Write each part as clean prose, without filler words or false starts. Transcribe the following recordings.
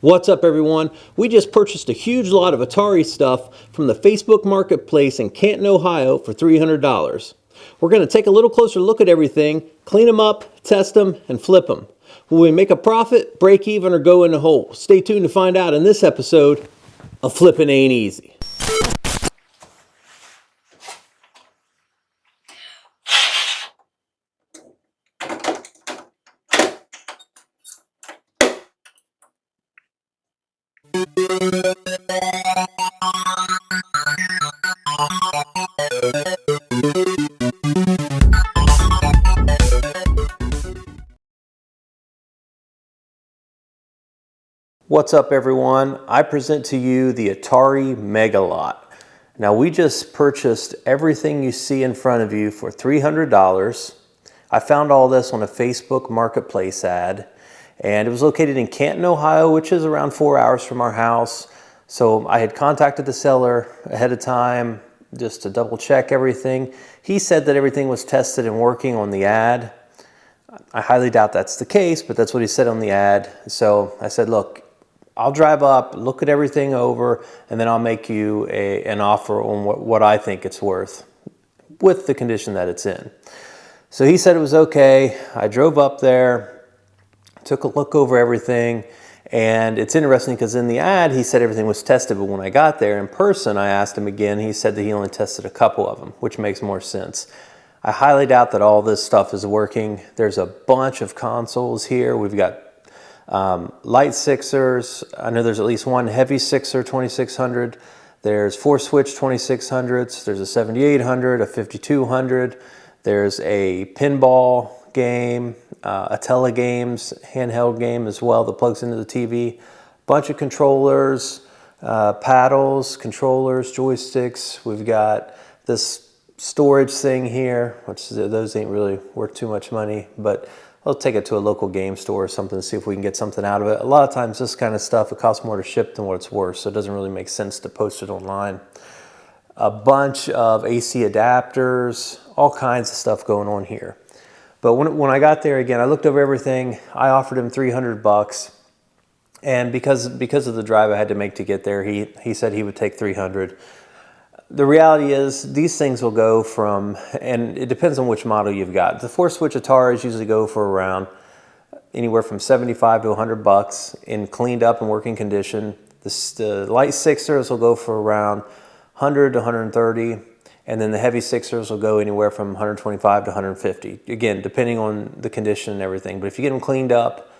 What's up, everyone? We just purchased a huge lot of Atari stuff from the Facebook Marketplace in Canton, Ohio for $300. We're going to take a little closer look at everything, clean them up, test them, and flip them. Will we make a profit, break even, or go in the hole? Stay tuned to find out in this episode of Flippin' Ain't Easy. What's up, everyone? I present to you the Atari Mega Lot. Now, we just purchased everything you see in front of you for $300. I found all this on a Facebook Marketplace ad, and it was located in Canton, Ohio, which is around 4 hours from our house. So I had contacted the seller ahead of time just to double check everything. He said that everything was tested and working on the ad. I highly doubt that's the case, but that's what he said on the ad. So I said, look, I'll drive up, look at everything over, and then I'll make you an offer on what I think it's worth with the condition that it's in. So he said it was okay. I drove up there, took a look over everything, and it's interesting because in the ad he said everything was tested, but when I got there in person, I asked him again. He said that he only tested a couple of them, which makes more sense. I highly doubt that all this stuff is working. There's a bunch of consoles here. We've got light Sixers. I know there's at least one heavy Sixer 2600. There's 4 Switch 2600s. There's a 7800, a 5200. There's a pinball game, a tele-games handheld game as well that plugs into the TV. Bunch of controllers, paddles, controllers, joysticks. We've got this storage thing here, which those ain't really worth too much money, but I'll take it to a local game store or something to see if we can get something out of it. A lot of times this kind of stuff, it costs more to ship than what it's worth, so it doesn't really make sense to post it online. A bunch of AC adapters, all kinds of stuff going on here. But when I got there again, I looked over everything. I offered him $300, and because of the drive I had to make to get there, he said he would take $300. The reality is these things will go from, and it depends on which model you've got. The 4 Switch Ataris usually go for around anywhere from $75 to $100 in cleaned up and working condition. The light Sixers will go for around $100 to $130, and then the heavy Sixers will go anywhere from $125 to $150. Again, depending on the condition and everything. But if you get them cleaned up,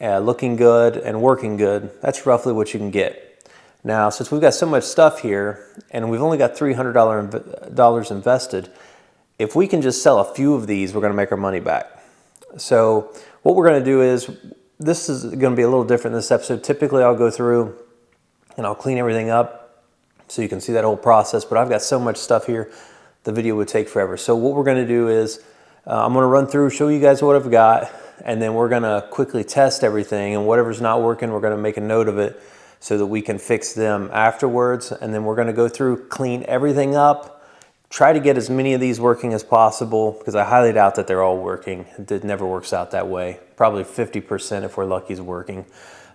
looking good and working good, that's roughly what you can get. Now, since we've got so much stuff here and we've only got $300 invested, if we can just sell a few of these, we're going to make our money back. So what we're going to do is, this is going to be a little different in this episode. Typically, I'll go through and I'll clean everything up so you can see that whole process, but I've got so much stuff here, the video would take forever. So what we're going to do is, I'm going to run through, show you guys what I've got, and then we're going to quickly test everything, and whatever's not working, we're going to make a note of it so that we can fix them afterwards. And then we're going to go through, clean everything up, try to get as many of these working as possible, because I highly doubt that they're all working. It never works out that way. Probably 50% if we're lucky is working.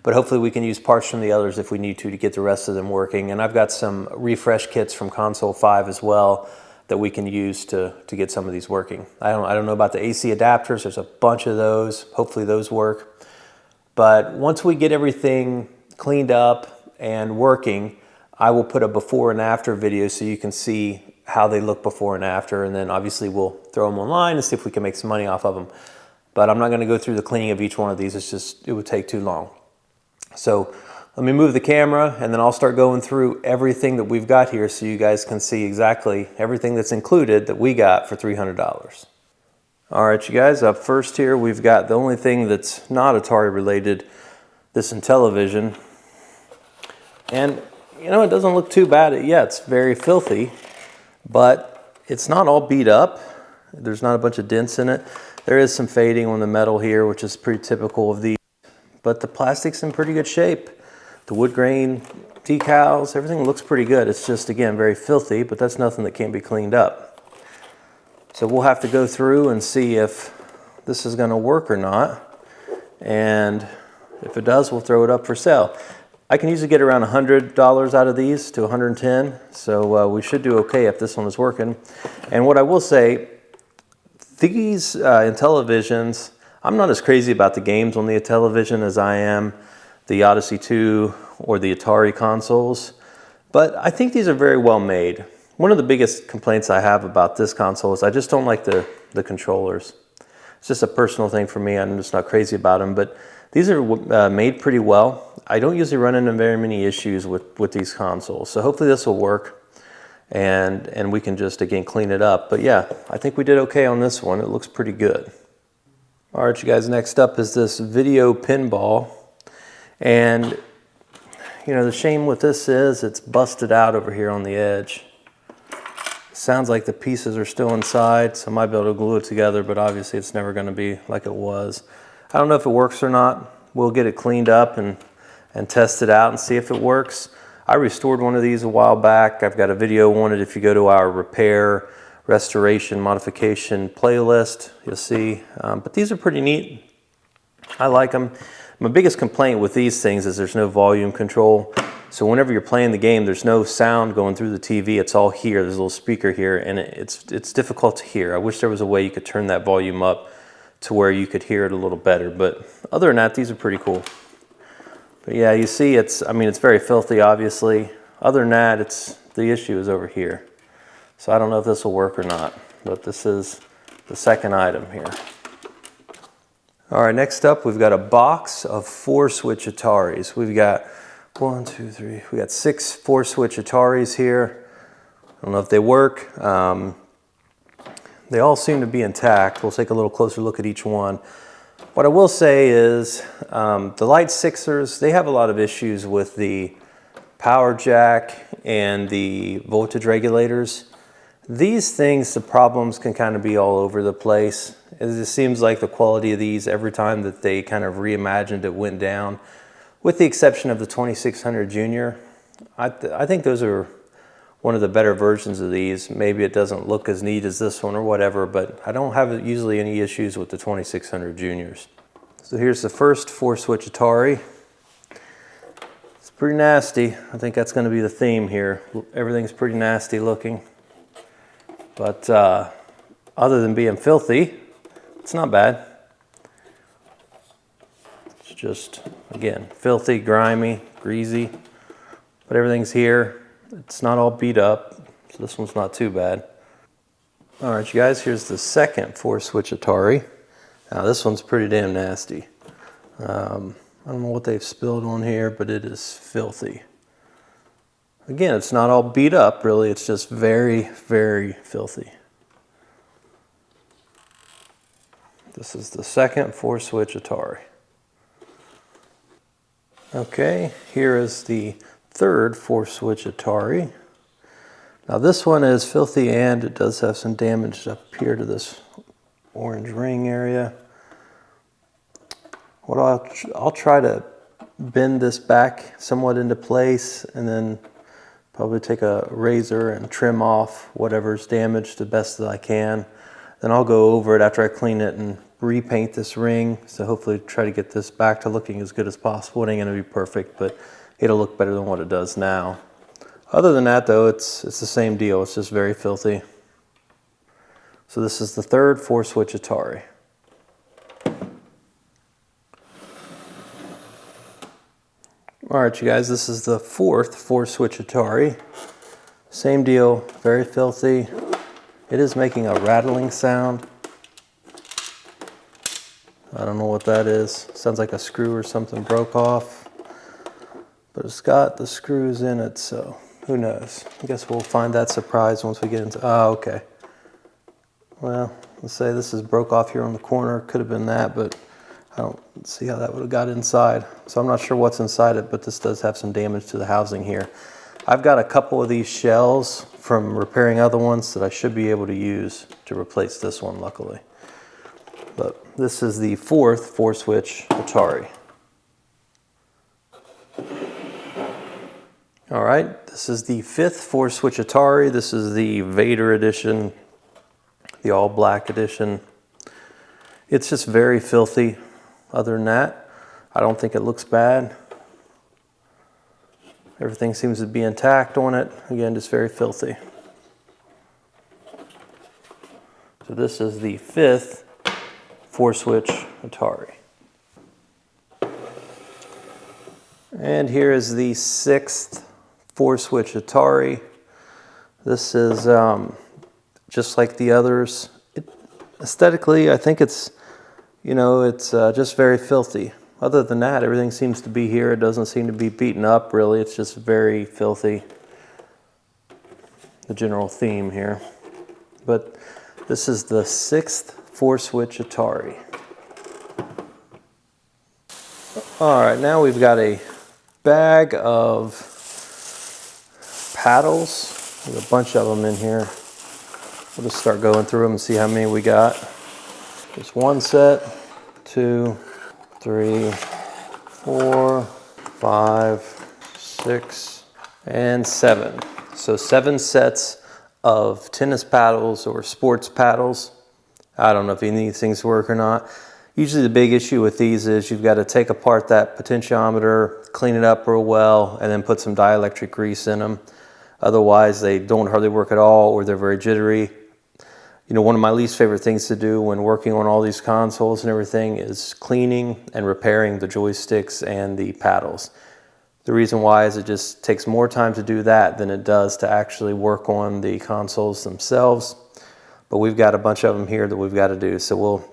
But hopefully we can use parts from the others if we need to get the rest of them working. And I've got some refresh kits from Console 5 as well that we can use to get some of these working. I don't know about the AC adapters. There's a bunch of those. Hopefully those work. But once we get everything cleaned up and working, I will put a before and after video so you can see how they look before and after, and then obviously we'll throw them online and see if we can make some money off of them. But I'm not going to go through the cleaning of each one of these. It would take too long. So let me move the camera, and then I'll start going through everything that we've got here so you guys can see exactly everything that's included that we got for $300. All right, you guys, up first here, we've got the only thing that's not Atari related, this Intellivision. And you know, it doesn't look too bad yet. It's very filthy, but it's not all beat up. There's not a bunch of dents in it. There is some fading on the metal here, which is pretty typical of these, but the plastic's in pretty good shape. The wood grain decals, everything looks pretty good. It's just, again, very filthy, but that's nothing that can't be cleaned up. So we'll have to go through and see if this is going to work or not. And If it does, we'll throw it up for sale. I can usually get around $100 out of these to 110, so we should do okay if this one is working. And what I will say, these Intellivisions, I'm not as crazy about the games on the Intellivision as I am the Odyssey 2 or the Atari consoles, but I think these are very well made. One of the biggest complaints I have about this console is I just don't like the controllers. It's just a personal thing for me. I'm just not crazy about them, but these are made pretty well. I don't usually run into very many issues with these consoles, so hopefully this will work and we can just again clean it up. But yeah, I think we did okay on this one. It looks pretty good. All right, you guys, next up is this video pinball. And you know, the shame with this is it's busted out over here on the edge. Sounds like the pieces are still inside, so I might be able to glue it together, but obviously it's never going to be like it was. I don't know if it works or not. We'll get it cleaned up and test it out and see if it works. I restored one of these a while back. I've got a video on it. If you go to our repair, restoration, modification playlist, you'll see. But these are pretty neat. I like them. My biggest complaint with these things is there's no volume control. So whenever you're playing the game, there's no sound going through the TV. It's all here. There's a little speaker here, and it's difficult to hear. I wish there was a way you could turn that volume up to where you could hear it a little better. But other than that, these are pretty cool. But yeah, you see, it's very filthy, obviously. Other than that, the issue is over here. So I don't know if this will work or not, but this is the second item here. All right, next up, we've got a box of 4-switch Ataris. We've got 1, 2, 3, we got 6 4-switch Ataris here. I don't know if they work. They all seem to be intact. We'll take a little closer look at each one. What I will say is the Light 6ers, they have a lot of issues with the power jack and the voltage regulators. These things, the problems can kind of be all over the place. It just seems like the quality of these, every time that they kind of reimagined it, went down, with the exception of the 2600 Junior. I think those are one of the better versions of these. Maybe it doesn't look as neat as this one or whatever, but I don't have usually any issues with the 2600 Juniors. So here's the first 4-switch Atari. It's pretty nasty. I think that's going to be the theme here. Everything's pretty nasty looking. But other than being filthy, it's not bad. It's just, again, filthy, grimy, greasy, but everything's here. It's not all beat up, so this one's not too bad. All right, you guys, here's the second 4-switch Atari. Now this one's pretty damn nasty. I don't know what they've spilled on here, but it is filthy. Again, it's not all beat up, really. It's just very, very filthy. This is the second 4-switch Atari. Okay, here is the third 4-switch Atari. Now this one is filthy and it does have some damage up here to this orange ring area. What I'll try to bend this back somewhat into place and then probably take a razor and trim off whatever's damaged the best that I can. Then I'll go over it after I clean it and repaint this ring. So hopefully try to get this back to looking as good as possible. It ain't gonna be perfect, but it'll look better than what it does now. Other than that though, it's the same deal. It's just very filthy. So this is the third 4-switch Atari. All right, you guys, this is the fourth 4-switch Atari. Same deal, very filthy. It is making a rattling sound. I don't know what that is. Sounds like a screw or something broke off. But it's got the screws in it, so who knows? I guess we'll find that surprise once we get into, oh, okay. Well, let's say this is broke off here on the corner. Could have been that, but I don't see how that would have got inside. So I'm not sure what's inside it, but this does have some damage to the housing here. I've got a couple of these shells from repairing other ones that I should be able to use to replace this one, luckily. But this is the fourth 4-switch Atari. All right, this is the fifth 4-switch Atari. This is the Vader edition, the all black edition. It's just very filthy. Other than that, I don't think it looks bad. Everything seems to be intact on it. Again, just very filthy. So this is the 5th 4-switch Atari. And here is the 6th 4-switch Atari. This is just like the others. Aesthetically, I think it's, you know, it's just very filthy. Other than that, everything seems to be here. It doesn't seem to be beaten up, really. It's just very filthy. The general theme here. But this is the 6th 4-switch Atari. All right, now we've got a bag of paddles. There's a bunch of them in here. We'll just start going through them and see how many we got. There's 1 set, 2, 3, 4, 5, 6, and 7. So 7 sets of tennis paddles or sports paddles. I don't know if any of these things work or not. Usually the big issue with these is you've got to take apart that potentiometer, clean it up real well, and then put some dielectric grease in them. Otherwise they don't hardly work at all, or they're very jittery. You know, one of my least favorite things to do when working on all these consoles and everything is cleaning and repairing the joysticks and the paddles. The reason why is it just takes more time to do that than it does to actually work on the consoles themselves. But we've got a bunch of them here that we've got to do. So we'll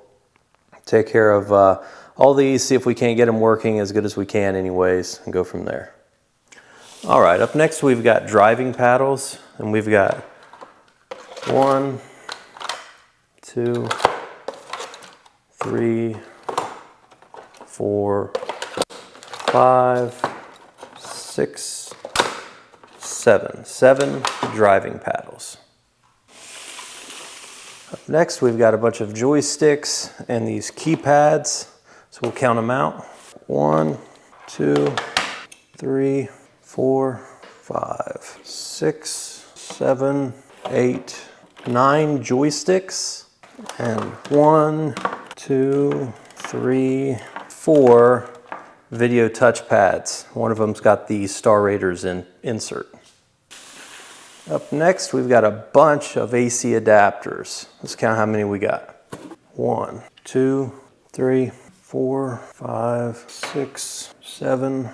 take care of all these, see if we can't get them working as good as we can anyways, and go from there. All right, up next we've got driving paddles, and we've got 1, 2, 3, 4, 5, 6, 7. 7 driving paddles. Up next, we've got a bunch of joysticks and these keypads. So we'll count them out. 1, 2, 3, 4, 5, 6, 7, 8, 9 joysticks. And 1, 2, 3, 4 video touch pads. One of them's got the Star Raiders insert. Up next, we've got a bunch of AC adapters. Let's count how many we got. 1, 2, 3, 4, 5, 6, 7,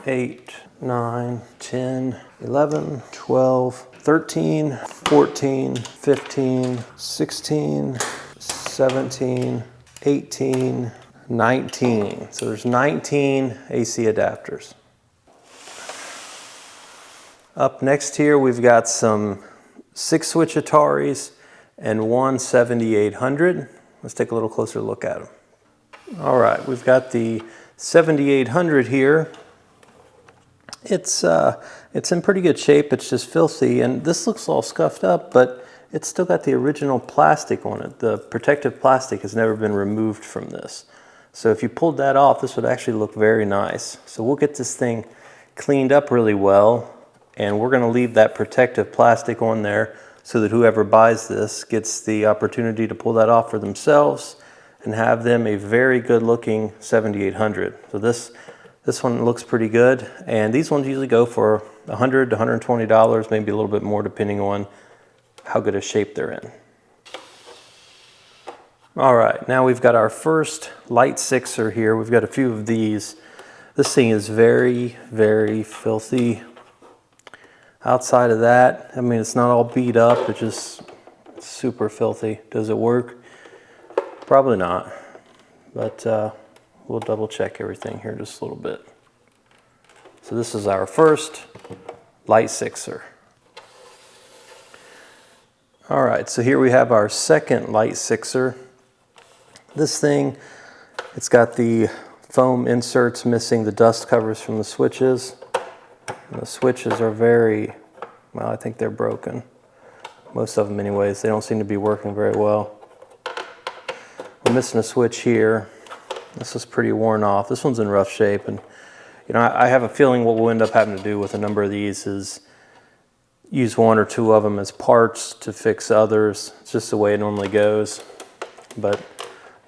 8, 9, 10, 11, 12, 13, 14, 15, 16, 17, 18, 19. So there's 19 AC adapters. Up next here, we've got some 6-switch Ataris and one 7800. Let's take a little closer look at them. All right, we've got the 7800 here. It's in pretty good shape. It's just filthy, and this looks all scuffed up, but it's still got the original plastic on it. The protective plastic has never been removed from this. So if you pulled that off, this would actually look very nice. So we'll get this thing cleaned up really well, and we're gonna leave that protective plastic on there so that whoever buys this gets the opportunity to pull that off for themselves and have them a very good looking 7800. So this one looks pretty good, and these ones usually go for $100 to $120, maybe a little bit more depending on how good a shape they're in. All right, now we've got our first light sixer here. We've got a few of these. This thing is very, very filthy. Outside of that, I mean, it's not all beat up, it's just super filthy. Does it work? Probably not, but we'll double check everything here just a little bit. So this is our first light sixer. All right, so here we have our second light sixer. This thing, it's got the foam inserts missing the dust covers from the switches. And the switches are very, well, I think they're broken. Most of them anyways. They don't seem to be working very well. We're missing a switch here. This is pretty worn off. This one's in rough shape, and you know, I have a feeling what we'll end up having to do with a number of these is use one or two of them as parts to fix others. It's just the way it normally goes. But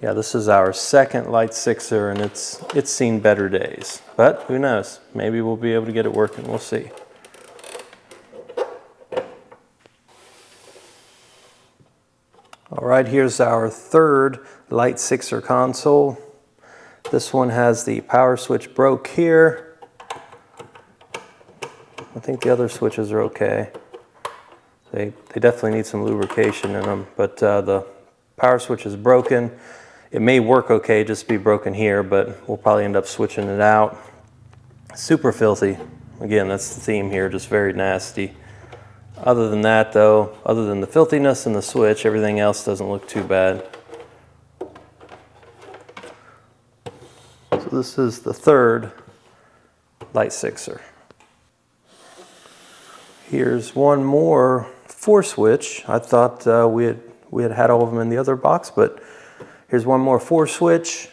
Yeah, this is our second light sixer, and it's seen better days. But who knows? Maybe we'll be able to get it working. We'll see. All right, here's our third light sixer console. This one has the power switch broke here. I think the other switches are okay. They definitely need some lubrication in them, but the power switch is broken. It may work okay, just be broken here, but we'll probably end up switching it out. Super filthy. Again, that's the theme here, just very nasty. Other than that though, other than the filthiness and the switch, everything else doesn't look too bad. So this is the third light sixer. Here's one more 4-switch. I thought we had all of them in the other box, but here's one more 4-switch.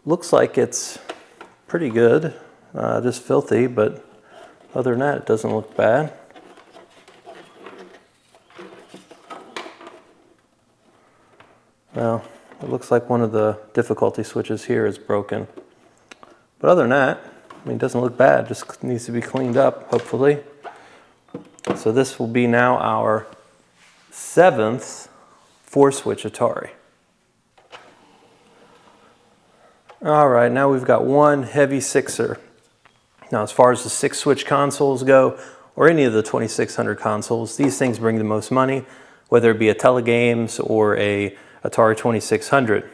Looks like it's pretty good, just filthy, but other than that, it doesn't look bad. Well, it looks like one of the difficulty switches here is broken. But other than that, I mean, it doesn't look bad, just needs to be cleaned up, hopefully. So this will be now our 7th 4-switch Atari. All right, now we've got one heavy sixer. Now, as far as the 6-switch consoles go, or any of the 2600 consoles, these things bring the most money, whether it be a tele-games or a Atari 2600.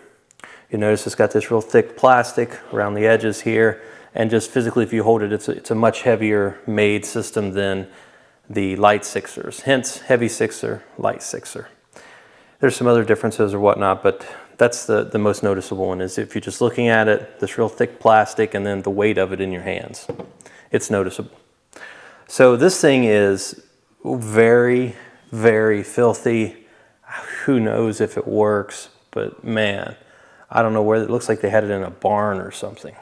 You notice it's got this real thick plastic around the edges here, and just physically, if you hold it, it's a much heavier made system than the light sixers. Hence, heavy sixer, light sixer. There's some other differences or whatnot, but that's the most noticeable one, is if you're just looking at it, this real thick plastic and then the weight of it in your hands. It's noticeable. So this thing is very, very filthy. Who knows if it works, but man, I don't know where, it looks like they had it in a barn or something.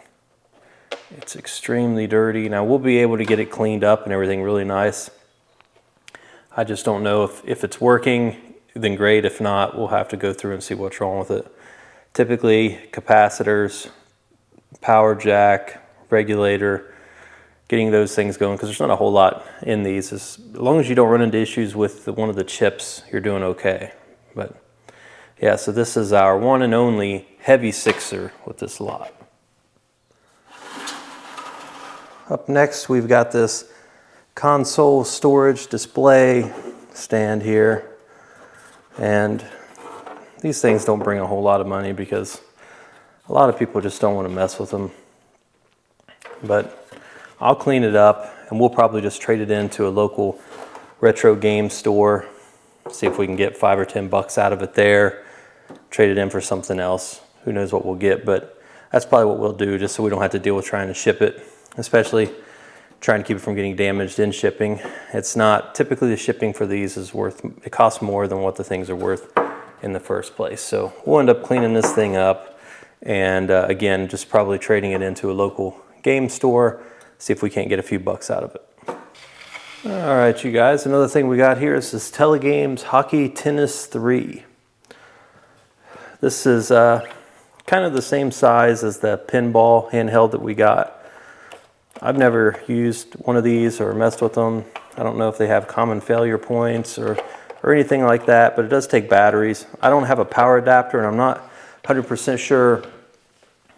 It's extremely dirty. Now we'll be able to get it cleaned up and everything really nice. I just don't know if it's working, then great. If not, we'll have to go through and see what's wrong with it. Typically, capacitors, power jack, regulator, getting those things going, because there's not a whole lot in these. As long as you don't run into issues with one of the chips, you're doing okay. But yeah, so this is our one and only heavy sixer with this lot. Up next, we've got this console storage display stand here, and these things don't bring a whole lot of money because a lot of people just don't want to mess with them. But I'll clean it up and we'll probably just trade it into a local retro game store, see if we can get 5 or 10 bucks out of it there, trade it in for something else. Who knows what we'll get, but that's probably what we'll do, just so we don't have to deal with trying to ship it, especially trying to keep it from getting damaged in shipping. It's not, typically the shipping for these is worth, it costs more than what the things are worth in the first place. So we'll end up cleaning this thing up and again, just probably trading it into a local game store, see if we can't get a few bucks out of it. All right, you guys, another thing we got here is this tele-games Hockey Tennis 3. This is kind of the same size as the pinball handheld that we got. I've never used one of these or messed with them. I don't know if they have common failure points or anything like that, but it does take batteries. I don't have a power adapter, and I'm not 100% sure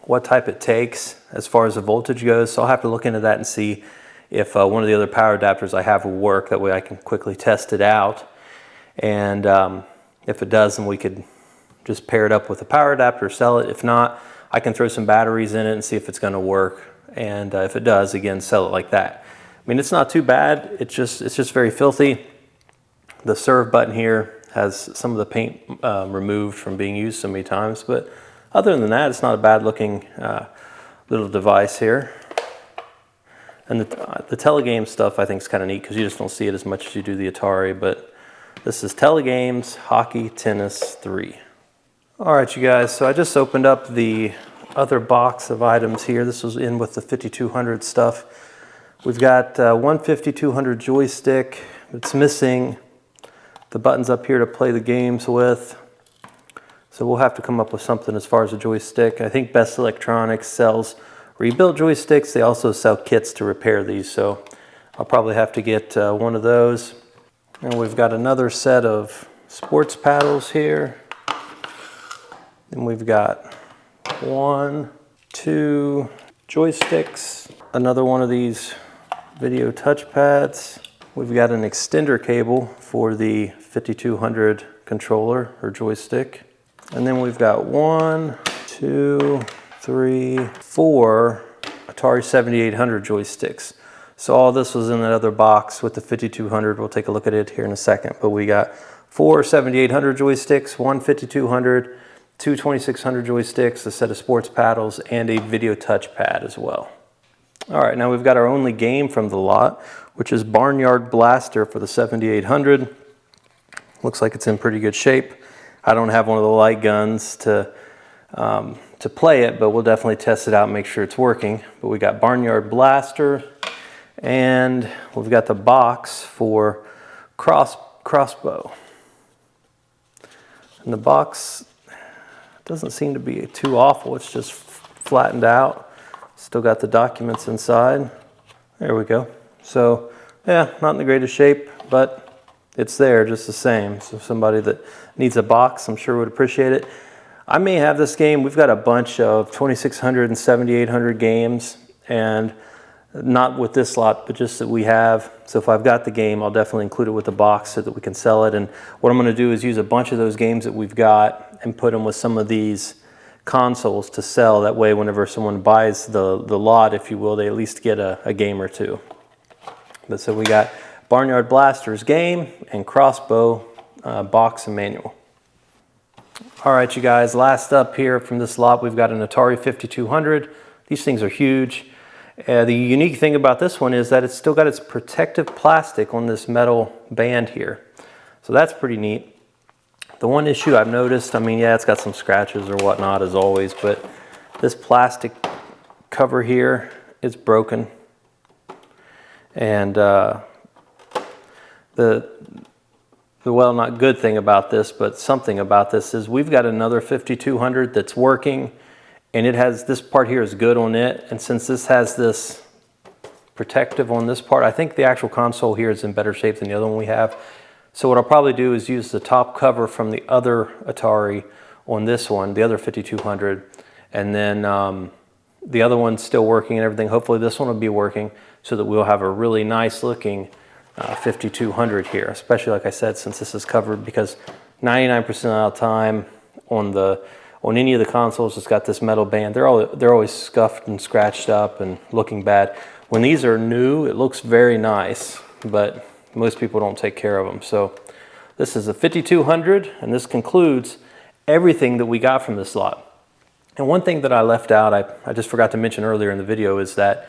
what type it takes as far as the voltage goes, so I'll have to look into that and see if one of the other power adapters I have will work. That way I can quickly test it out, and if it does, then we could just pair it up with a power adapter, sell it. If not, I can throw some batteries in it and see if it's going to work. And if it does, again, sell it like that. I mean, it's not too bad. It's just very filthy. The serve button here has some of the paint removed from being used so many times. But other than that, it's not a bad looking little device here. And the tele-game stuff I think is kind of neat because you just don't see it as much as you do the Atari. But this is tele-games Hockey Tennis 3. All right, you guys, so I just opened up the other box of items here. This was in with the 5200 stuff. We've got one 5200 joystick. It's missing the buttons up here to play the games with. So we'll have to come up with something as far as a joystick. I think Best Electronics sells rebuilt joysticks. They also sell kits to repair these, so I'll probably have to get one of those. And we've got another set of sports paddles here. And we've got 1, 2 joysticks, another one of these video touch pads. We've got an extender cable for the 5200 controller or joystick. And then we've got 1, 2, 3, 4 Atari 7800 joysticks. So all this was in that other box with the 5200. We'll take a look at it here in a second. But we got 4 7800 joysticks, 1 5200, 2 2600 joysticks, a set of sports paddles, and a video touch pad as well. All right, now we've got our only game from the lot, which is Barnyard Blaster for the 7800. Looks like it's in pretty good shape. I don't have one of the light guns to play it, but we'll definitely test it out and make sure it's working. But we got Barnyard Blaster, and we've got the box for crossbow. And the box doesn't seem to be too awful. It's just flattened out. Still got the documents inside. There we go. So yeah, not in the greatest shape, but it's there just the same. So somebody that needs a box, I'm sure would appreciate it. I may have this game. We've got a bunch of 2600 and 7800 games, and not with this lot, but just that we have. So if I've got the game, I'll definitely include it with the box so that we can sell it. And what I'm going to do is use a bunch of those games that we've got and put them with some of these consoles to sell. That way, whenever someone buys the lot, if you will, they at least get a game or two. But so we got Barnyard Blaster's game and crossbow box and manual. All right, you guys, last up here from this lot, we've got an Atari 5200. These things are huge. The unique thing about this one is that it's still got its protective plastic on this metal band here. So that's pretty neat. The one issue I've noticed, I mean, yeah, it's got some scratches or whatnot as always, but this plastic cover here is broken. And the well, not good thing about this, but something about this is we've got another 5200 that's working, and it has, this part here is good on it. And since this has this protective on this part, I think the actual console here is in better shape than the other one we have. So what I'll probably do is use the top cover from the other Atari on this one, the other 5200, and then the other one's still working and everything. Hopefully this one will be working so that we'll have a really nice looking 5200 here, especially like I said, since this is covered, because 99% of the time on any of the consoles it's got this metal band. They're always scuffed and scratched up and looking bad. When these are new, it looks very nice, but most people don't take care of them. So this is a 5200, and this concludes everything that we got from this lot. And one thing that I left out, I just forgot to mention earlier in the video, is that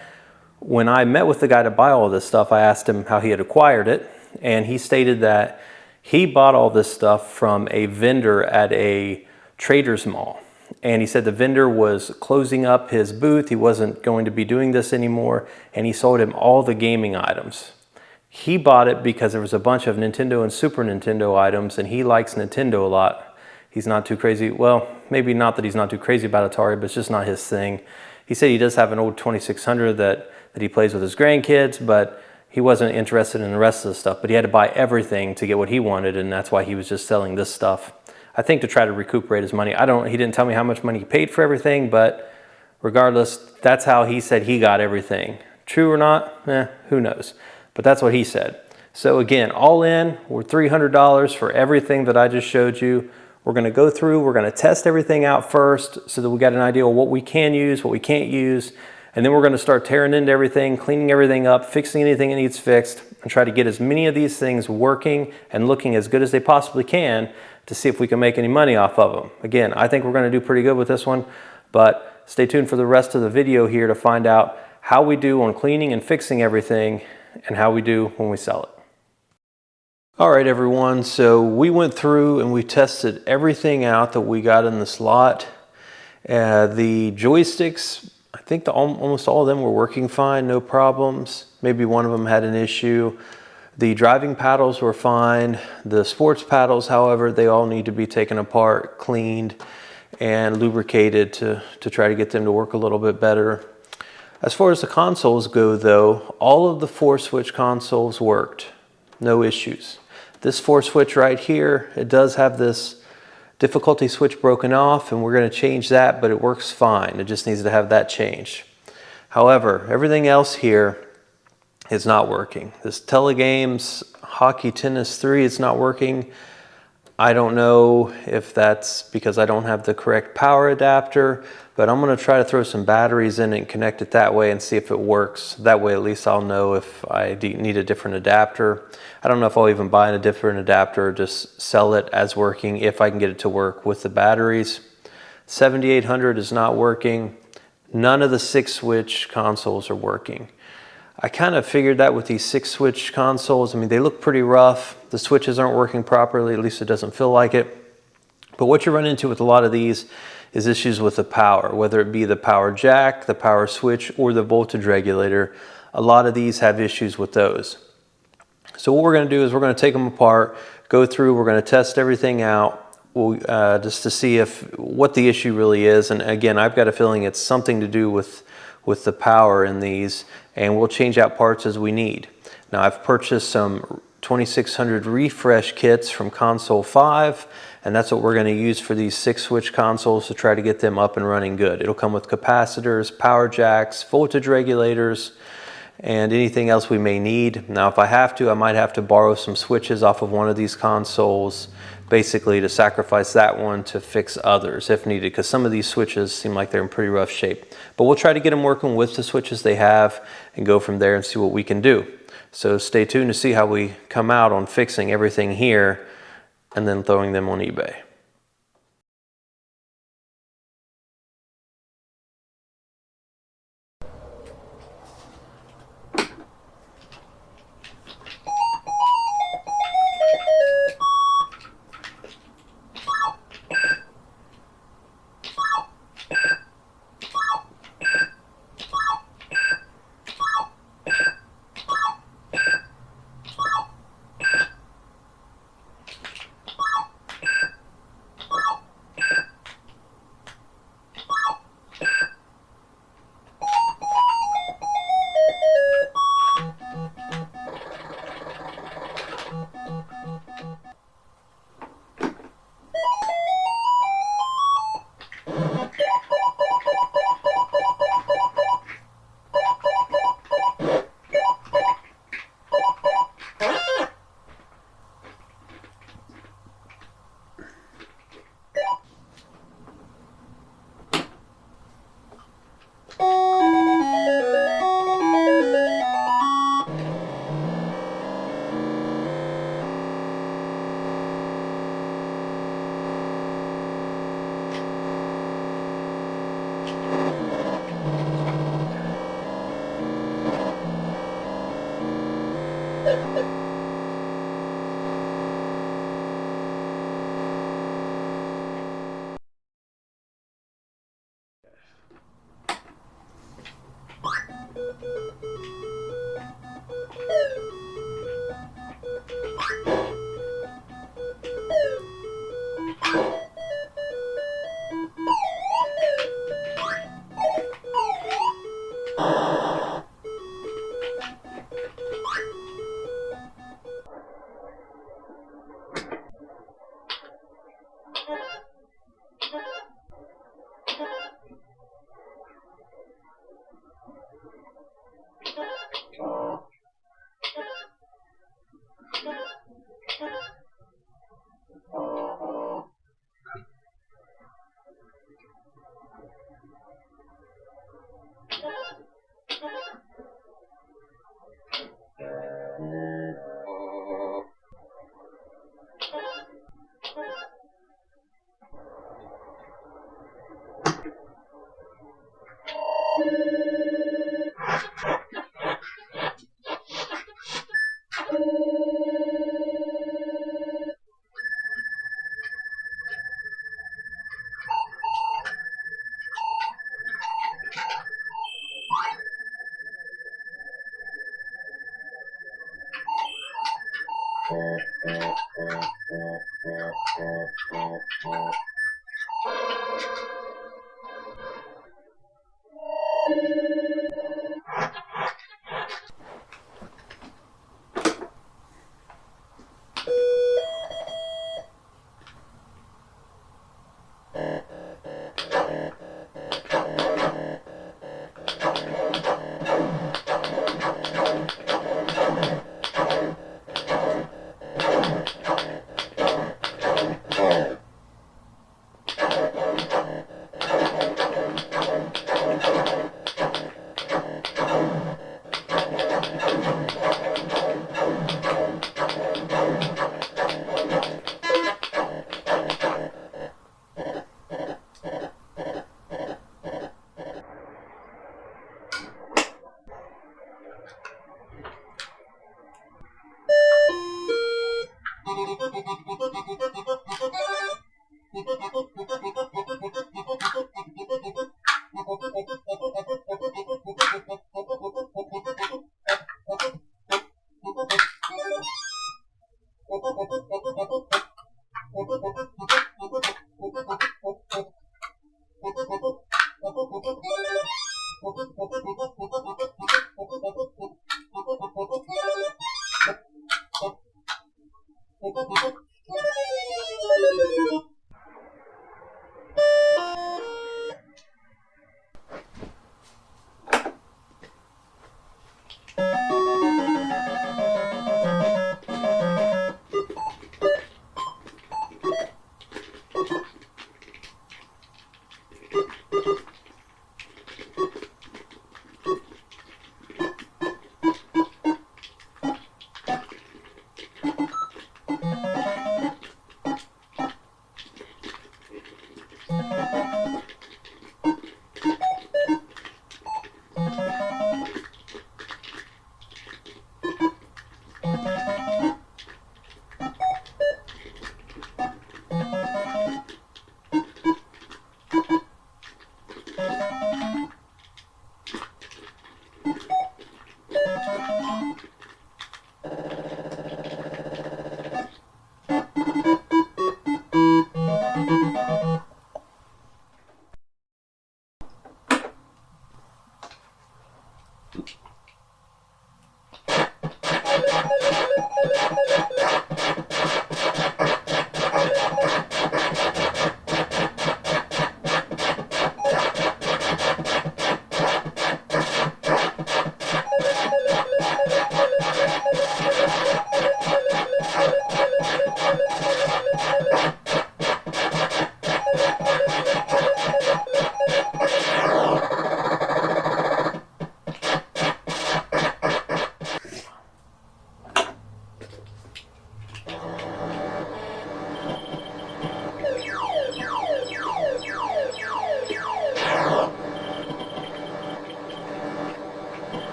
when I met with the guy to buy all this stuff, I asked him how he had acquired it, and he stated that he bought all this stuff from a vendor at a trader's mall. And he said the vendor was closing up his booth. He wasn't going to be doing this anymore, and he sold him all the gaming items. He bought it because there was a bunch of Nintendo and Super Nintendo items, and he likes Nintendo a lot. He's not too crazy. Well, maybe not that he's not too crazy about Atari, but it's just not his thing. He said he does have an old 2600 that he plays with his grandkids, but he wasn't interested in the rest of the stuff. But he had to buy everything to get what he wanted, and that's why he was just selling this stuff. I think to try to recuperate his money. He didn't tell me how much money he paid for everything, but regardless, that's how he said he got everything. True or not? Who knows? But that's what he said. So again, all in, we're $300 for everything that I just showed you. We're going to go through, we're going to test everything out first so that we got an idea of what we can use, what we can't use. And then we're going to start tearing into everything, cleaning everything up, fixing anything that needs fixed, and try to get as many of these things working and looking as good as they possibly can to see if we can make any money off of them. Again, I think we're going to do pretty good with this one, but stay tuned for the rest of the video here to find out how we do on cleaning and fixing everything and how we do when we sell it. All right, everyone, so we went through and we tested everything out that we got in the slot. The joysticks, I think almost all of them were working fine, no problems. Maybe one of them had an issue. The driving paddles were fine. The sports paddles, however, they all need to be taken apart, cleaned, and lubricated to try to get them to work a little bit better. As far as the consoles go though, all of the 4-switch consoles worked. No issues. This 4-switch right here, it does have this difficulty switch broken off, and we're going to change that, but it works fine. It just needs to have that changed. However, everything else here is not working. This tele-games hockey tennis 3, it's not working. I don't know if that's because I don't have the correct power adapter, but I'm going to try to throw some batteries in and connect it that way and see if it works. That way at least I'll know if I need a different adapter. I don't know if I'll even buy a different adapter or just sell it as working if I can get it to work with the batteries. 7800 is not working. None of the 6-switch consoles are working. I kind of figured that with these 6-switch consoles. I mean, they look pretty rough. The switches aren't working properly, at least it doesn't feel like it. But what you run into with a lot of these is issues with the power, whether it be the power jack, the power switch, or the voltage regulator. A lot of these have issues with those. So what we're going to do is we're going to take them apart, go through, we're going to test everything out, just to see what the issue really is. And again, I've got a feeling it's something to do with the power in these, and we'll change out parts as we need. Now I've purchased some 2600 refresh kits from console 5, and that's what we're going to use for these 6-switch consoles to try to get them up and running good. It'll come with capacitors, power jacks, voltage regulators, and anything else we may need. Now if I have to, I might have to borrow some switches off of one of these consoles, basically to sacrifice that one to fix others if needed, because some of these switches seem like they're in pretty rough shape. But we'll try to get them working with the switches they have and go from there and see what we can do. So stay tuned to see how we come out on fixing everything here and then throwing them on eBay.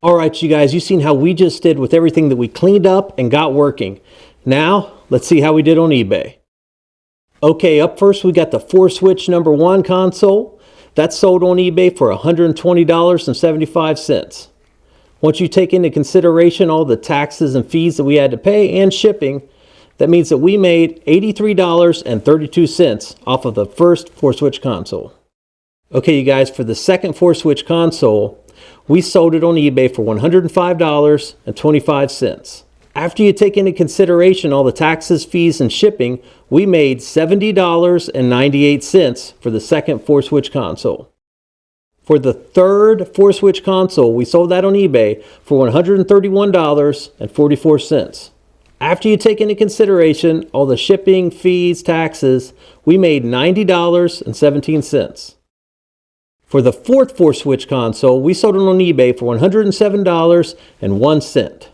All right, you guys, you've seen how we just did with everything that we cleaned up and got working. Now, let's see how we did on eBay. Okay, up first we got the 4-switch #1 console. That's sold on eBay for $120.75. Once you take into consideration all the taxes and fees that we had to pay and shipping, That means that we made $83.32 off of the first 4-switch console. Okay, you guys, for the second 4-switch console, we sold it on eBay for $105.25. After you take into consideration all the taxes, fees, and shipping, we made $70.98 for the second 4-switch console. For the third 4-switch console, we sold that on eBay for $131.44. After you take into consideration all the shipping, fees, taxes, we made $90.17. For the fourth 4-switch console, we sold it on eBay for $107.01.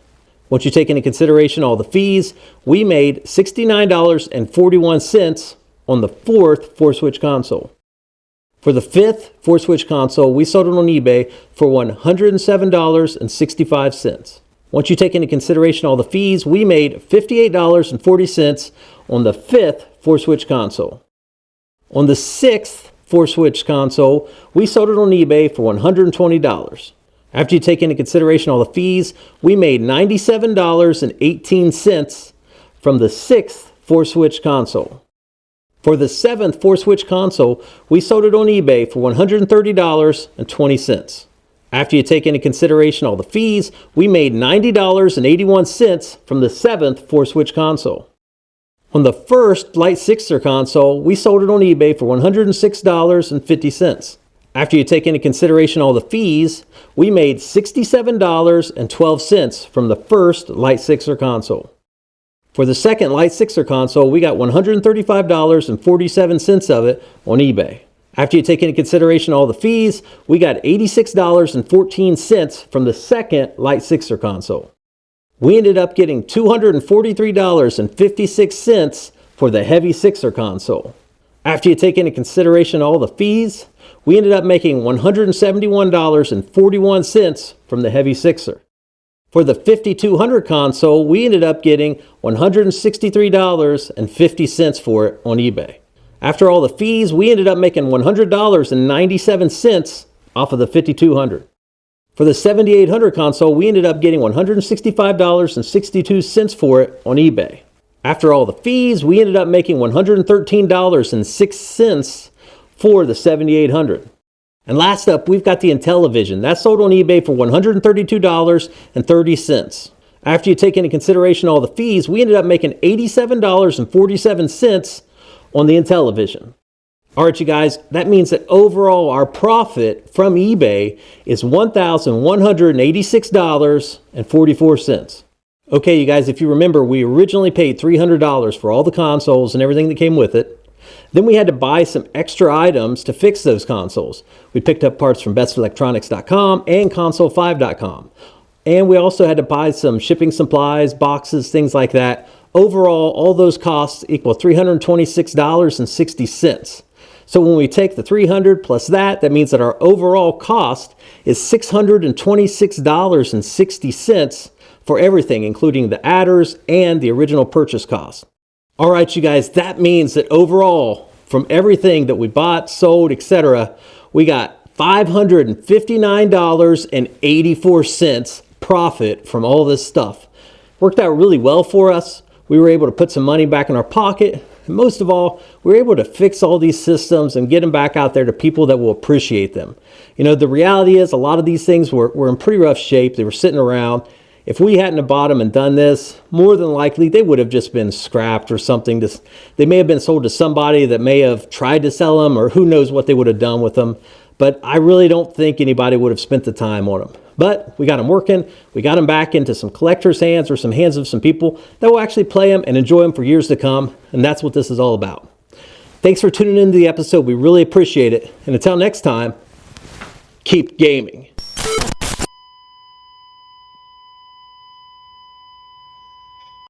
Once you take into consideration all the fees, we made $69.41 on the fourth 4-switch console. For the fifth 4-switch console, we sold it on eBay for $107.65. Once you take into consideration all the fees, we made $58.40 on the fifth 4-switch console. On the sixth 4-switch console, we sold it on eBay for $120. After you take into consideration all the fees, we made $97.18 from the sixth 4-switch console. For the seventh 4-switch console, we sold it on eBay for $130.20. After you take into consideration all the fees, we made $90.81 from the seventh 4-switch console. On the first Light Sixer console, we sold it on eBay for $106.50. After you take into consideration all the fees, we made $67.12 from the first Light Sixer console. For the second Light Sixer console, we got $135.47 of it on eBay. After you take into consideration all the fees, we got $86.14 from the second Light Sixer console. We ended up getting $243.56 for the Heavy Sixer console. After you take into consideration all the fees, we ended up making $171.41 from the Heavy Sixer. For the 5200 console, we ended up getting $163.50 for it on eBay. After all the fees, we ended up making $100.97 off of the 5200. For the 7800 console, we ended up getting $165.62 for it on eBay. After all the fees, we ended up making $113.06 for the 7800. And last up, we've got the Intellivision. That sold on eBay for $132.30. After you take into consideration all the fees, we ended up making $87.47 on the Intellivision. All right, you guys, that means that overall our profit from eBay is $1,186.44. Okay, you guys, if you remember, we originally paid $300 for all the consoles and everything that came with it. Then we had to buy some extra items to fix those consoles. We picked up parts from BestElectronics.com and Console5.com. And we also had to buy some shipping supplies, boxes, things like that. Overall, all those costs equal $326.60. So when we take the $300 plus that means that our overall cost is $626.60 for everything, including the adders and the original purchase cost. All right, you guys, that means that overall, from everything that we bought, sold, etc., we got $559.84 profit from all this stuff. Worked out really well for us. We were able to put some money back in our pocket. And most of all, we were able to fix all these systems and get them back out there to people that will appreciate them. You know, the reality is a lot of these things were in pretty rough shape. They were sitting around. If we hadn't have bought them and done this, more than likely they would have just been scrapped or something. They may have been sold to somebody that may have tried to sell them, or who knows what they would have done with them. But I really don't think anybody would have spent the time on them. But we got them working. We got them back into some collectors' hands or some hands of some people that will actually play them and enjoy them for years to come. And that's what this is all about. Thanks for tuning into the episode. We really appreciate it. And until next time, keep gaming.